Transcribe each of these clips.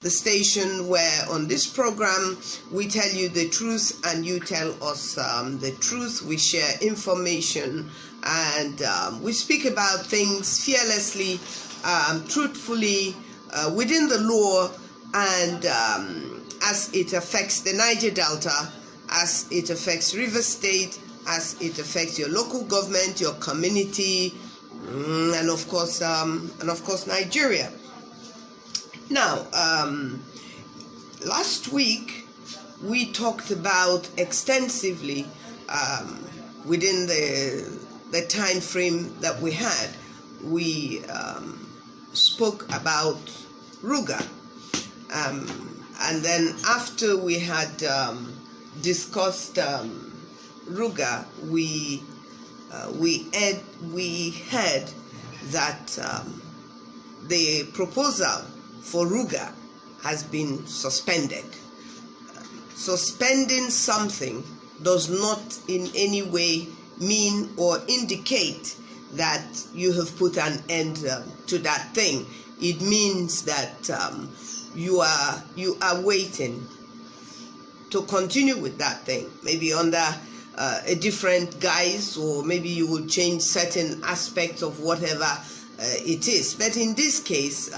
the station where on this program we tell you the truth and you tell us the truth. We share information and we speak about things fearlessly, truthfully, within the law, and as it affects the Niger Delta, as it affects River State, as it affects your local government, your community, and of course Nigeria. Now, last week we talked about extensively within the time frame that we had. We spoke about Ruga, and then after we had discussed Ruga, we heard that the proposal for Ruga has been suspended. Suspending something does not in any way mean or indicate that you have put an end to that thing. It means that you are waiting to continue with that thing, maybe under a different guise, or maybe you will change certain aspects of whatever it is. But in this case,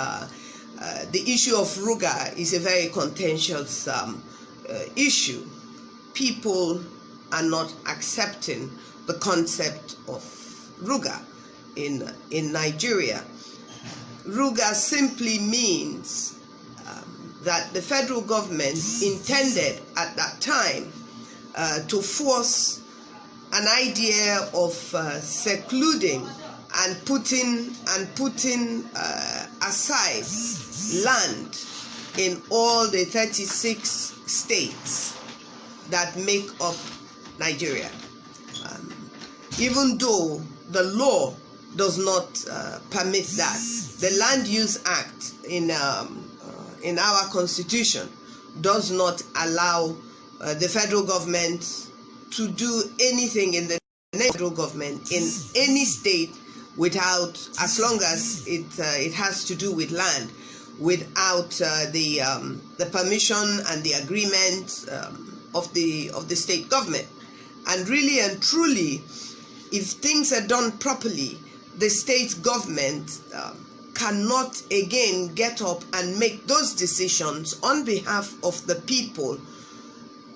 the issue of Ruga is a very contentious issue. People are not accepting the concept of Ruga in Nigeria. Ruga simply means that the federal government intended at that time to force an idea of secluding and putting aside land in all the 36 states that make up Nigeria, even though the law does not permit that. The Land Use Act in our constitution does not allow the federal government to do anything in the federal government in any state without, as long as it has to do with land, without the permission and the agreement of the state government. And really and truly, if things are done properly, the state government cannot again get up and make those decisions on behalf of the people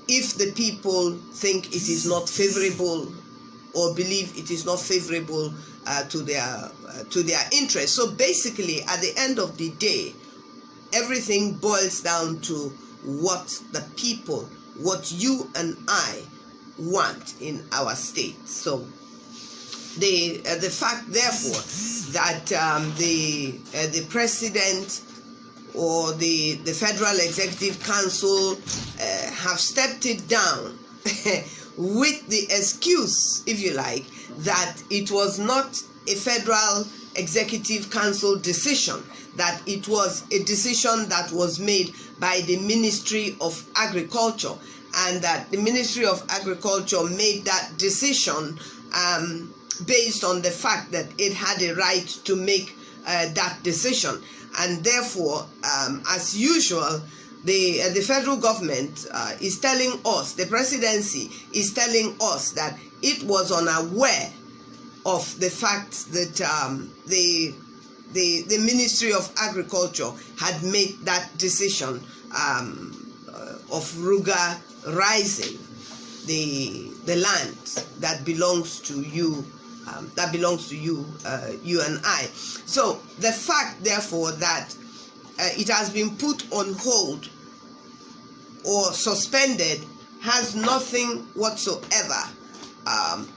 if the people think it is not favorable or believe it is not favorable to their interests. So basically, at the end of the day, everything boils down to what the people, what you and I want in our state. So the fact, therefore, that the president or the Federal Executive Council have stepped it down with the excuse, if you like, that it was not a Federal Executive Council decision, that it was a decision that was made by the Ministry of Agriculture, and that the Ministry of Agriculture made that decision based on the fact that it had a right to make that decision. And therefore, as usual, the federal government is telling us, the presidency is telling us that it was unaware of the fact that the Ministry of Agriculture had made that decision of Ruga rising the land that belongs to you. You and I. So the fact, therefore, that it has been put on hold or suspended has nothing whatsoever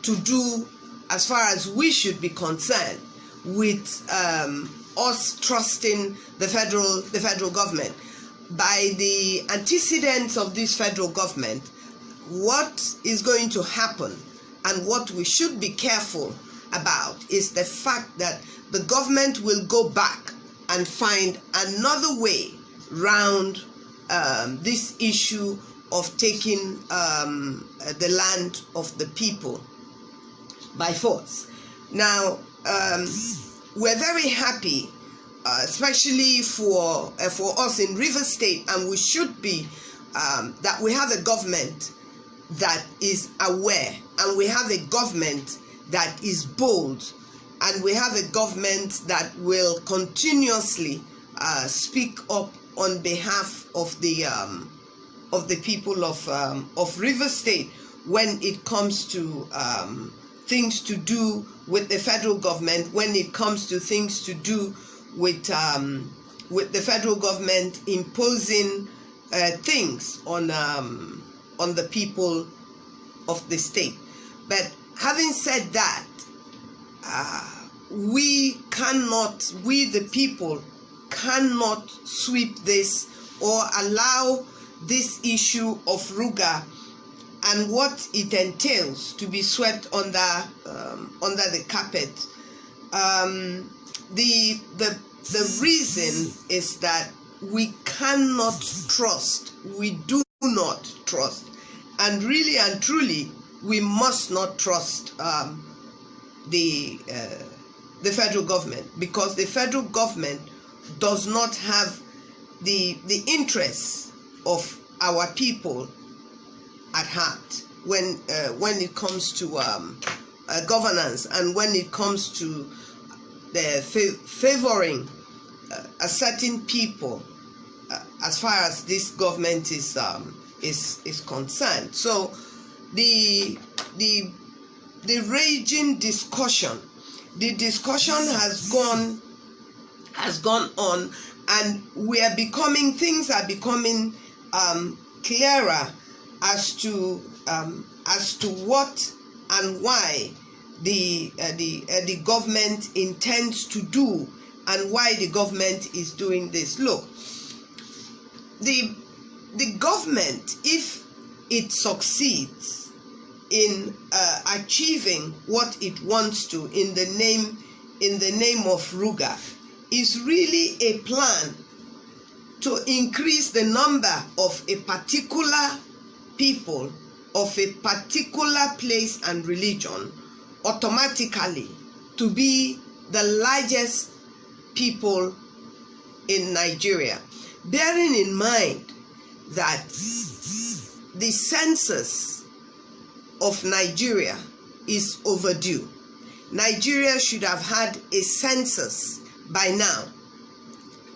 to do, as far as we should be concerned, with us trusting the federal government. By the antecedents of this federal government, what is going to happen and what we should be careful about is the fact that the government will go back and find another way round this issue of taking the land of the people by force. Now, we're very happy especially for us in River State, and we should be, that we have a government that is aware, and we have a government that is bold, and we have a government that will continuously speak up on behalf of the people of River State when it comes to things to do with the federal government, when it comes to things to do with the federal government imposing things on the people of the state. But having said that, we the people cannot sweep this or allow this issue of Ruga and what it entails to be swept under the carpet. The reason is that we cannot trust. We do not trust, and really and truly, we must not trust the federal government, because the federal government does not have the interests of our people at heart when it comes to governance, and when it comes to the favoring a certain people as far as this government is concerned. So the raging discussion, the discussion has gone on, and things are becoming clearer as to what and why the government intends to do, and why the government is doing this. Look, the government, if it succeeds in achieving what it wants to in the name of Ruga, is really a plan to increase the number of a particular people, of a particular place and religion, automatically to be the largest people in Nigeria, bearing in mind that the census of Nigeria is overdue. Nigeria should have had a census by now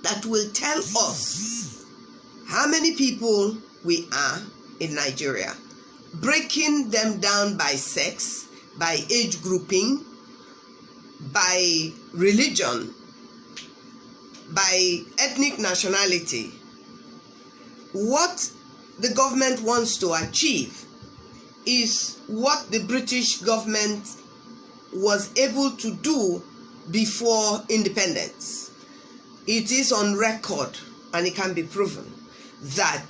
that will tell us how many people we are in Nigeria, breaking them down by sex, by age grouping, by religion, by ethnic nationality. What the government wants to achieve is what the British government was able to do before independence. It is on record, and it can be proven, that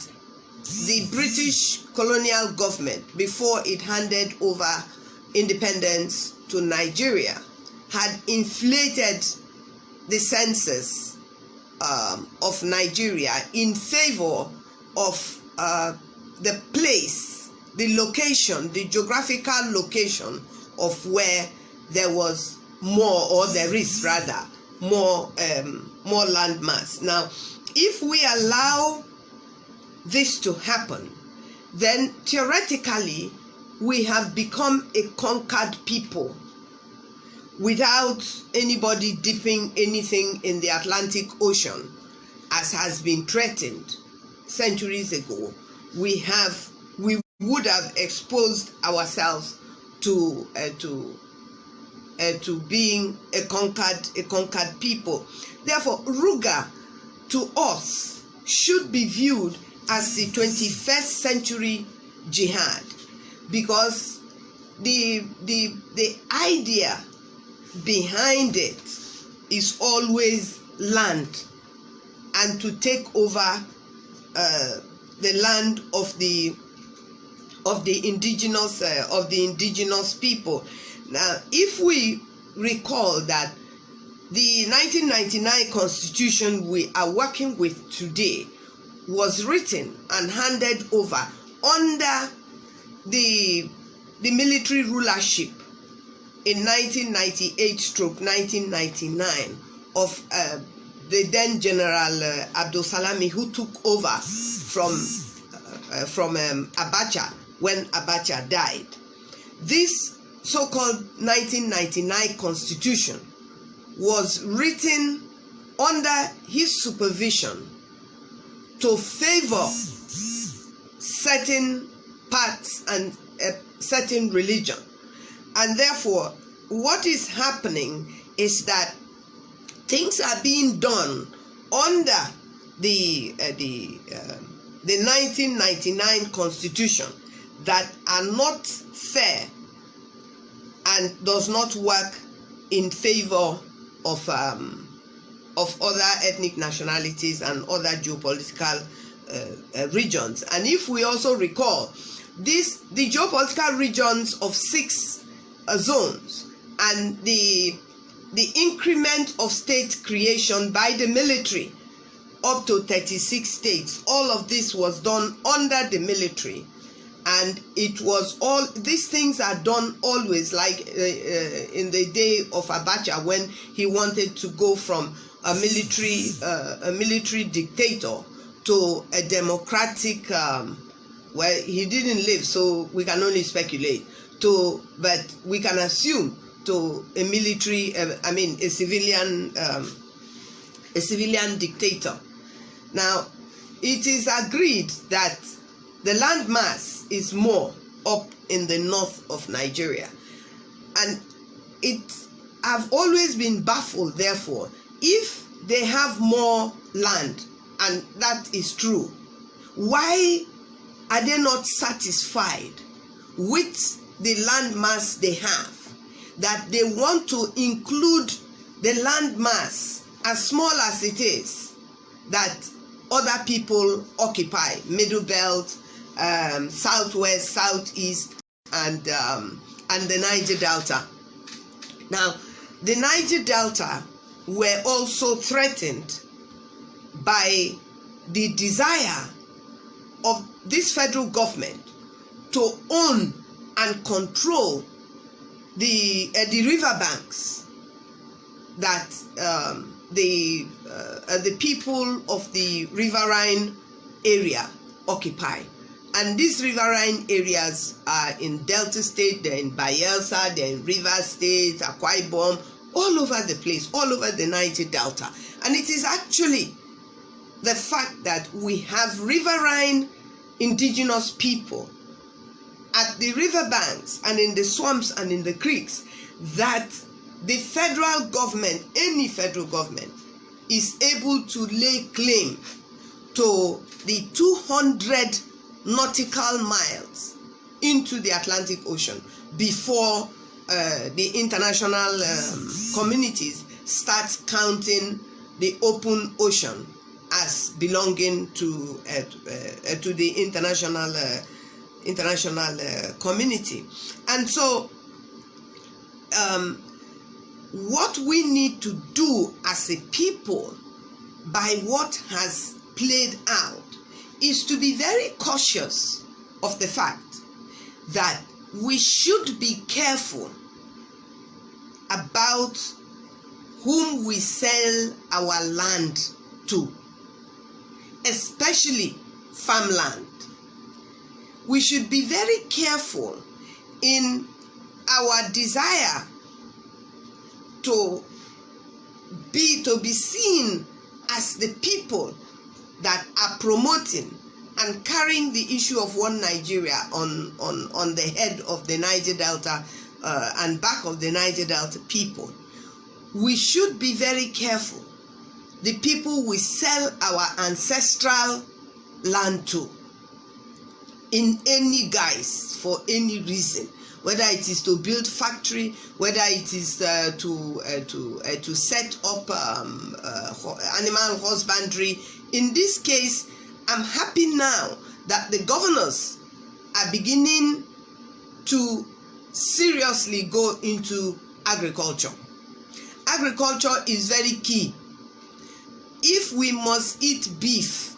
the British colonial government, before it handed over independence to Nigeria, had inflated the census of Nigeria in favor of the place, the location, the geographical location of where there was more, or there is rather, more land mass. Now, if we allow this to happen, then theoretically we have become a conquered people without anybody dipping anything in the Atlantic Ocean, as has been threatened centuries ago. We would have exposed ourselves to being a conquered people. Therefore, Ruga to us should be viewed as the 21st century jihad, because the idea behind it is always land, and to take over the land of the indigenous people. Now, if we recall that the 1999 Constitution we are working with today was written and handed over under the military rulership in 1998-1999 of the then General Abdul Salami, who took over from Abacha when Abacha died. This so-called 1999 constitution was written under his supervision to favor certain parts and certain religion. And therefore, what is happening is that things are being done under the 1999 constitution that are not fair and does not work in favor of other ethnic nationalities and other geopolitical regions. And if we also recall, the geopolitical regions of 6 zones and the increment of state creation by the military up to 36 states, all of this was done under the military. And it was all, these things are done always, like in the day of Abacha, when he wanted to go from a military dictator to a democratic, well, he didn't live, so we can only speculate, but we can assume to a military, a civilian dictator. Now, it is agreed that the landmass is more up in the north of Nigeria. And I've always been baffled, therefore, if they have more land, and that is true, why are they not satisfied with the landmass they have, that they want to include the landmass, as small as it is, that other people occupy, Middle Belt, Southwest, Southeast, and the Niger Delta. Now, the Niger Delta were also threatened by the desire of this federal government to own and control the riverbanks that the people of the riverine area occupy. And these riverine areas are in Delta State, they're in Bayelsa, they're in Rivers State, Akwa Ibom, all over the place, all over the Niger Delta. And it is actually the fact that we have riverine indigenous people at the riverbanks and in the swamps and in the creeks that the federal government, any federal government, is able to lay claim to the 200 nautical miles into the Atlantic Ocean before the international communities start counting the open ocean as belonging to the international community. And so what we need to do as a people, by what has played out, is to be very cautious of the fact that we should be careful about whom we sell our land to, especially farmland. We should be very careful in our desire to be seen as the people that are promoting and carrying the issue of one Nigeria on the head of the Niger Delta and back of the Niger Delta people. We should be very careful, the people we sell our ancestral land to, in any guise, for any reason, whether it is to build factory, whether it is to set up animal husbandry. In this case, I'm happy now that the governors are beginning to seriously go into agriculture. Agriculture is very key. If we must eat beef,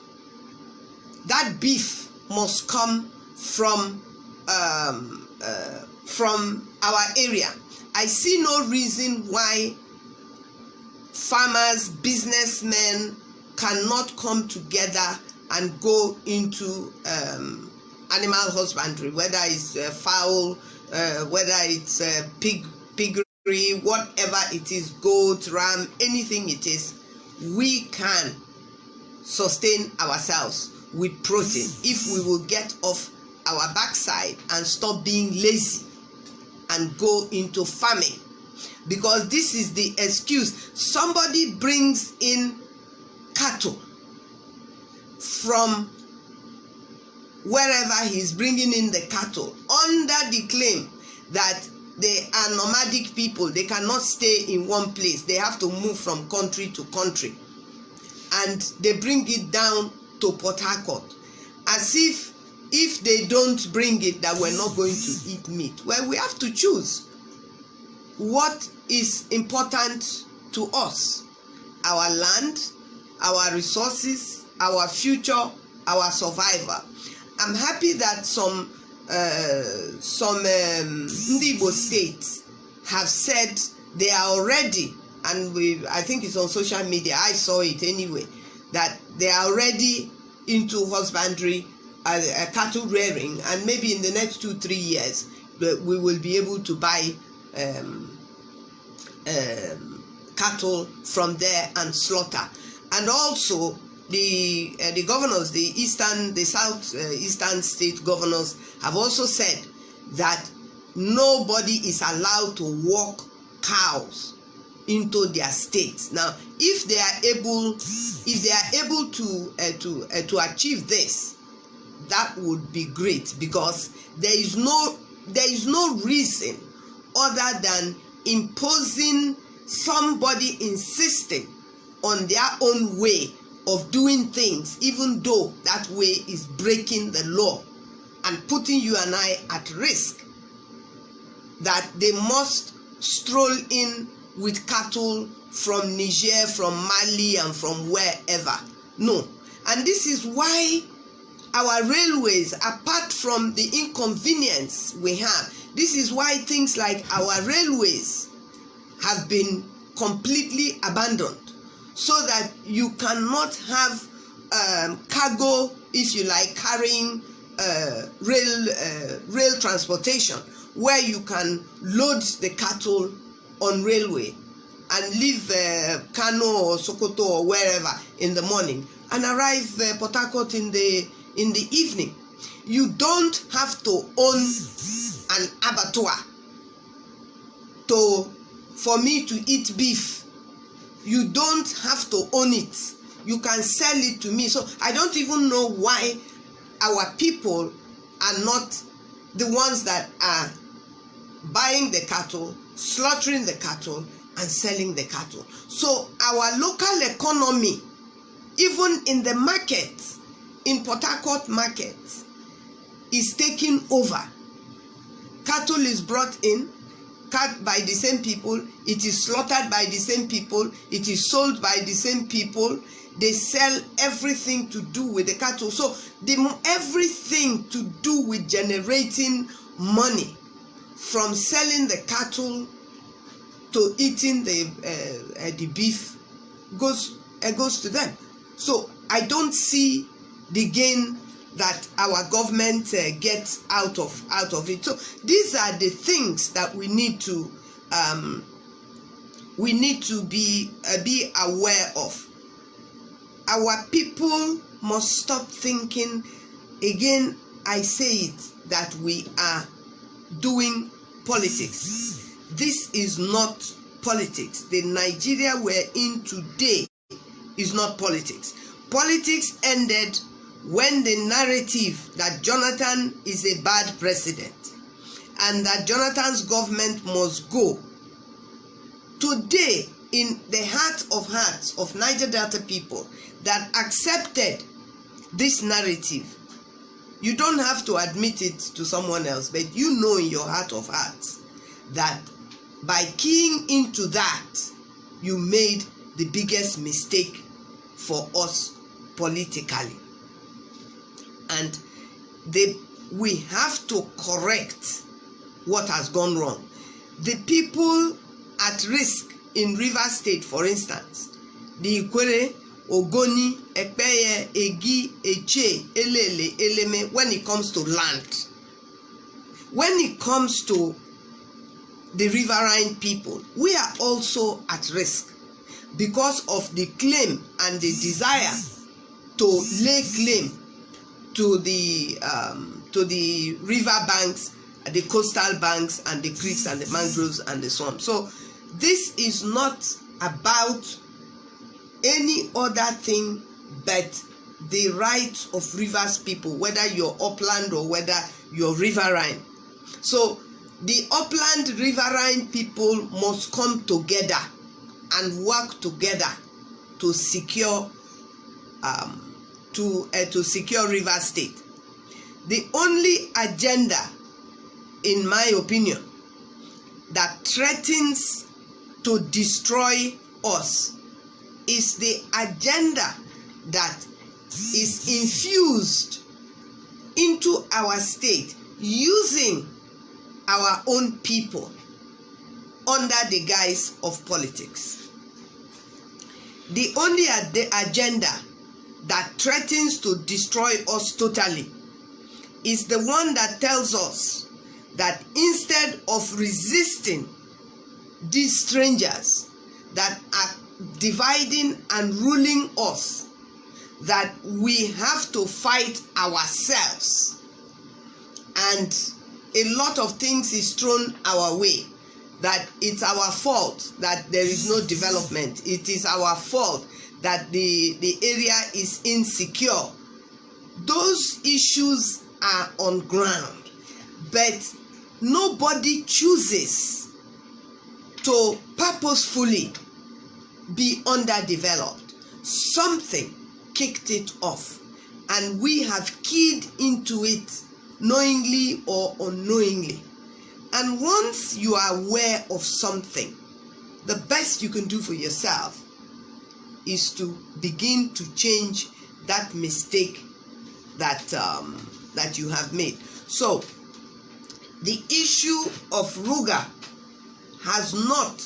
that beef must come from our area. I see no reason why farmers, businessmen cannot come together and go into animal husbandry, whether it's fowl, whether it's piggery, whatever it is, goat, ram, anything it is. We can sustain ourselves with protein if we will get off our backside and stop being lazy and go into farming. Because this is the excuse. Somebody brings in cattle from wherever he's bringing in the cattle under the claim that they are nomadic people. They cannot stay in one place. They have to move from country to country. And they bring it down to Port Harcourt as if they don't bring it, that we're not going to eat meat. Well, we have to choose what is important to us: our land, our resources, our future, our survival. I'm happy that some Igbo states have said they are already, and I think it's on social media, I saw it anyway, that they are already into husbandry, cattle rearing, and maybe in the next 2-3 years we will be able to buy cattle from there and slaughter. And also the governors, the southeastern state governors have also said that nobody is allowed to walk cows into their states. Now, if they are able to achieve this, that would be great, because there is no reason other than imposing somebody insisting on their own way of doing things, even though that way is breaking the law and putting you and I at risk, that they must stroll in with cattle from Niger, from Mali, and from wherever. No. And this is why our railways, apart from the inconvenience we have, this is why things like our railways have been completely abandoned, so that you cannot have cargo, if you like, carrying rail transportation, where you can load the cattle on railway and leave Kano or Sokoto or wherever in the morning and arrive Port Harcourt in the evening. You don't have to own an abattoir for me to eat beef. You don't have to own it. You can sell it to me. So I don't even know why our people are not the ones that are buying the cattle, slaughtering the cattle, and selling the cattle. So our local economy, even in the market, in Port Harcourt market, is taking over. Cattle is brought in, cut by the same people, it is slaughtered by the same people, it is sold by the same people. They sell everything to do with the cattle. So everything to do with generating money, from selling the cattle to eating the beef, goes to them. So I don't see the gain that our government gets out of it. So these are the things that we need to be aware of. Our people must stop thinking, again I say it, that we are doing politics. This is not politics. The Nigeria we're in today is not politics. Politics ended when the narrative that Jonathan is a bad president and that Jonathan's government must go. Today, in the heart of hearts of Niger Delta people that accepted this narrative, you don't have to admit it to someone else, but you know in your heart of hearts that by keying into that, you made the biggest mistake for us politically. And we have to correct what has gone wrong. The people at risk in Rivers State, for instance, the Ikwere, Ogoni, Ekpeye, Egi, Eche, Elele, Eleme, when it comes to land. When it comes to the riverine people, we are also at risk because of the claim and the desire to lay claim to the river banks, the coastal banks, and the creeks and the mangroves and the swamp. So this is not about any other thing but the rights of rivers people, whether you're upland or whether you're riverine. So the upland riverine people must come together and work together to secure secure Rivers State. The only agenda, in my opinion, that threatens to destroy us is the agenda that is infused into our state using our own people under the guise of politics. The only agenda that threatens to destroy us totally is the one that tells us that instead of resisting these strangers that are dividing and ruling us, that we have to fight ourselves, and a lot of things is thrown our way, that it's our fault that there is no development. It is our fault that the area is insecure. Those issues are on ground, but nobody chooses to purposefully be underdeveloped. Something kicked it off, and we have keyed into it knowingly or unknowingly. And once you are aware of something, the best you can do for yourself is to begin to change that mistake that that you have made. So the issue of Ruga has not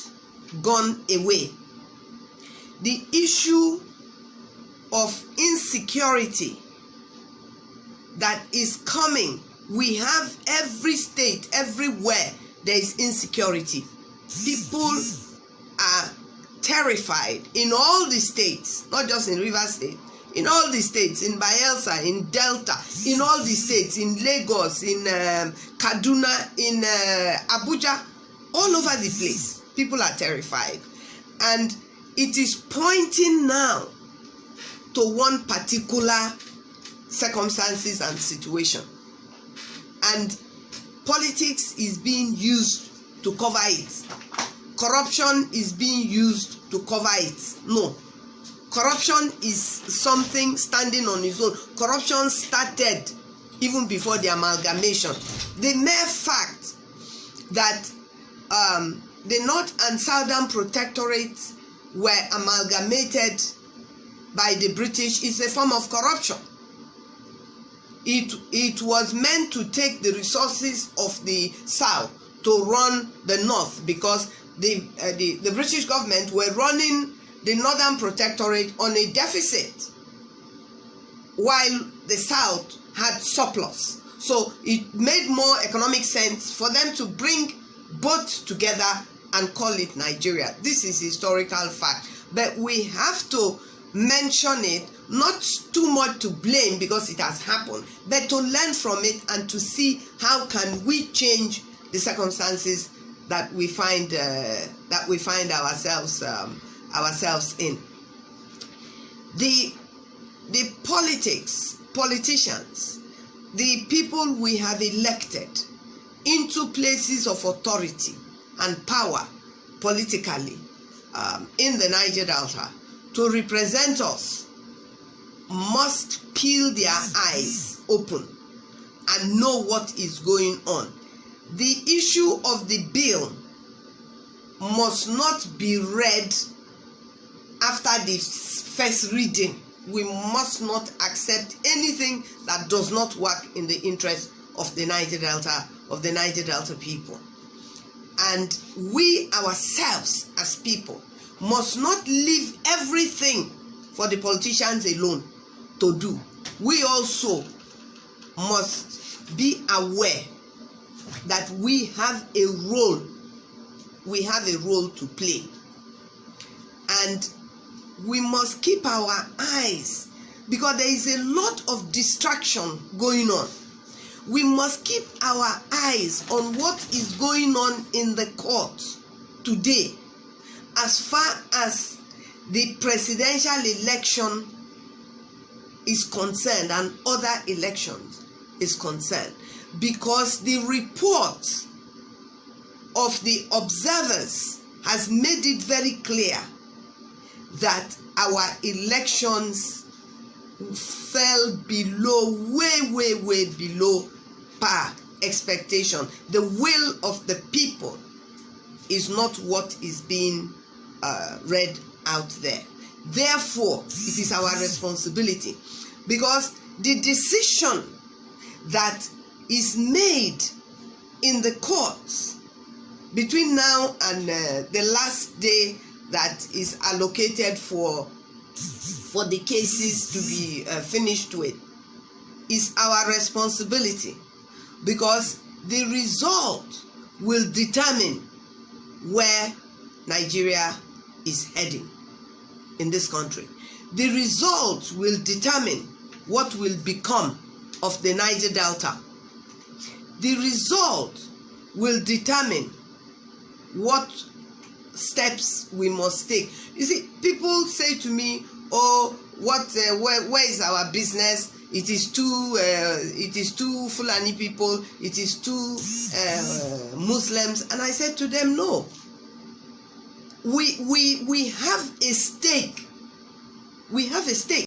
gone away. The issue of insecurity that is coming, we have every state, everywhere there is insecurity. People are terrified in all the states, not just in Rivers State, in all the states, in Bayelsa, in Delta, in all the states, in Lagos, in Kaduna, in Abuja, all over the place. People are terrified. And it is pointing now to one particular circumstances and situation. And politics is being used to cover it. Corruption is being used to cover it. No. Corruption is something standing on its own. Corruption started even before the amalgamation. The mere fact that the North and Southern Protectorates were amalgamated by the British is a form of corruption. It was meant to take the resources of the South to run the North, because the British government were running the Northern Protectorate on a deficit while the South had surplus. So it made more economic sense for them to bring both together and call it Nigeria. This is historical fact, but we have to mention it, not too much to blame because it has happened, but to learn from it and to see how can we change the circumstances that we find ourselves in. The politicians, the people we have elected into places of authority and power politically in the Niger Delta to represent us must peel their eyes open and know what is going on. The issue of the bill must not be read after the first reading. We must not accept anything that does not work in the interest of the Niger Delta, people. And we ourselves as people must not leave everything for the politicians alone to do. We also must be aware that we have a role. We have a role to play. And we must keep our eyes, because there is a lot of distraction going on. We must keep our eyes on what is going on in the court today, as far as the presidential election is concerned and other elections is concerned, because the report of the observers has made it very clear that our elections fell below, way below par expectation. The will of the people is not what is being read out there. Therefore, it is our responsibility, because the decision that is made in the courts between now and the last day that is allocated for the cases to be finished with is our responsibility, because the result will determine where Nigeria is heading in this country. The result will determine what will become of the Niger Delta. The result will determine what steps we must take. You see, people say to me, "Oh, where is our business? It is too Fulani people. It is too Muslims." And I said to them, "No. We have a stake. We have a stake."